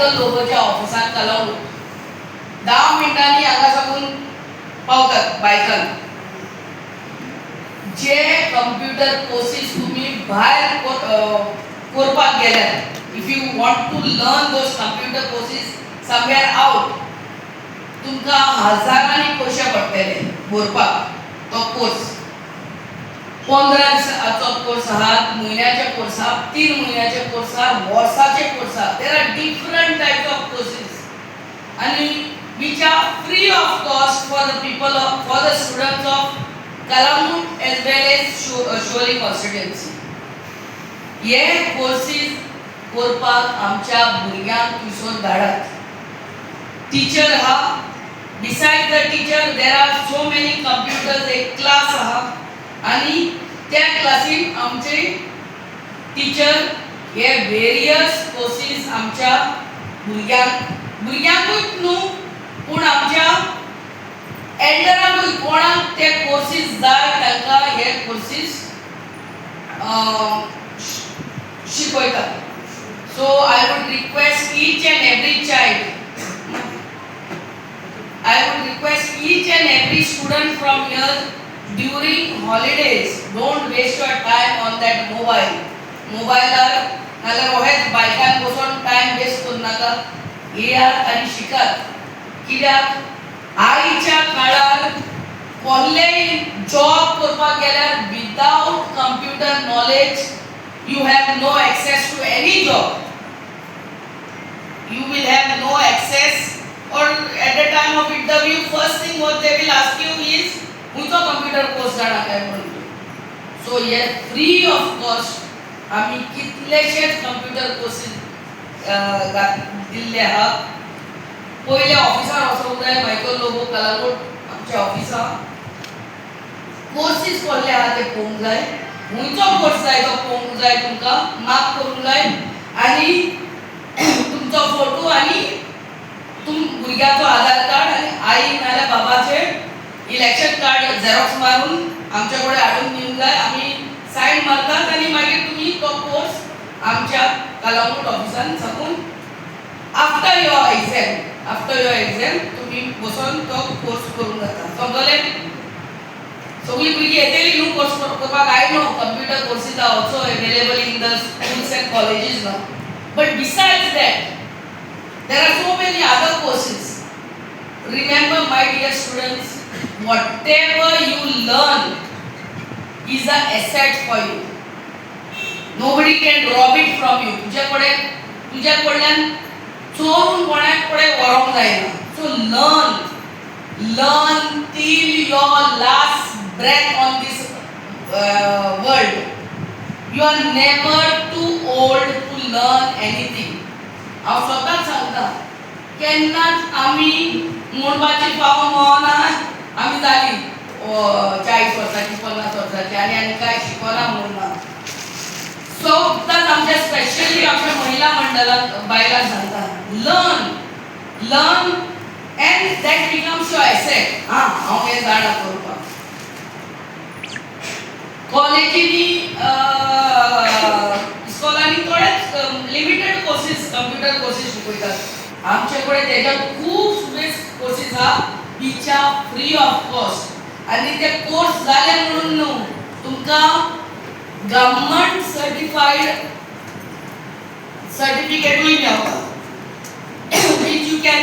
Michael लोबोच्या ऑफिसात कलवलो 10 मिनिटांनी हांगा साकून पावतात बायकान. जे कंप्युटर कोर्सेस तुम्ही भायर करपाक गेल्यार, if you want to learn those computer courses somewhere out, तुमकां हजारांनी पयशे पडटले भरपाक तो कोर्स. 15 दिसाचो कोर्स आहा, म्हयन्याचे कोर्स आहा, 3 म्हयन्याचे कोर्स आहा, वर्साचे कोर्स आहा. There are different types of courses आणि which are free of cost for the people of, for the students of Kalamut as well as Sholi constituency. ये कोर्सेस करपाक आमच्या भुरग्यांक तुसोर धाडात. टीचर आहा, besides the teacher there are so many computers, एक class आहा आणि त्या क्लासीन आमचे टीचर हे वेरियस कोर्सेस आमच्या भुरग्यांकूच न्हू पूण आमच्या एल्डरांकूय कोणाक ते कोर्सेस जाय तांकां हे कोर्सेस शिकयतात. So I would request each and every student from here during holidays, don't waste your time on that मोबायलार नाल्यार होहेच बायकान बसून टाइम वेस्ट करू नाका. येयात आनी शिकात. कित्याक आयच्या काळार कसलेय जॉब करपाक गेल्यार without computer knowledge you have no access to any job. You will have no access, or at the time of interview first thing what they will ask you is हुंचो कंप्युटर कोर्स जाणा काय म्हणून. So हे free of cost आमी कितलेशेच computer courses दिल्ले आहा. पयले ऑफिसार वचूंक जाय, मायकल लोबो कलागूट आमच्या ऑफिसार कोर्सेस कसले आहा ते पळोवंक जाय. हुंचो कोर्स जाय तो पळोवंक जाय, तुमकां मार्क करूंक जाय आनी तुमचो फोटो आनी भुरग्याचो आधार कार्ड आनी आई नाल्यार बाबाचे इलेक्शन कार्ड झेरॉक्स मारून आमच्या कडेन हाडून दिवंक जाय. आमी सायन मारतात आनी मागीर तुमी तो कोर्स आमच्या कलामूट ऑफिसान साकून आफ्टर युअर एग्जाम तुमी बसून तो कोर्स करूंक जाता. समजलें? सगळीं भुरगीं येतली न्हू कोर्स करपाक. I know computer courses are also available in the schools and colleges नाव, but besides that there are so many other courses. Remember my dear students, whatever you learn is an asset for you. Nobody can rob it from you. तुझ्या कडल्यान चोरून कोणाक कडेन व्हरोंक जायना. So learn till your last breath on this world. You are never too old to learn anything. हांव स्वताक सांगता, केन्नाच आमी म्हणपाची फावो मोना आमी जाली 40 वर्सांची 50 वर्सांची आनी काय शिकना म्हणून ना. सोदांच आमच्या स्पेशली आमच्या महिला मंडळात बायलांक सांगता, learn and that becomes your asset. हांव हें जाणा करपाक. कॉलेजींनी इस्कॉलांनी थोडेच लिमिटेड कोर्सेस कंप्युटर कोर्सेस शिकयतात. आमचे कडेन तेज्या खूब कोर्सेस आहा which are free of cost. आनी ते कोर्स जाले म्हणून न्हू, तुमकां गव्हर्नमेंट सर्टिफिकेटूय मेळटा which you can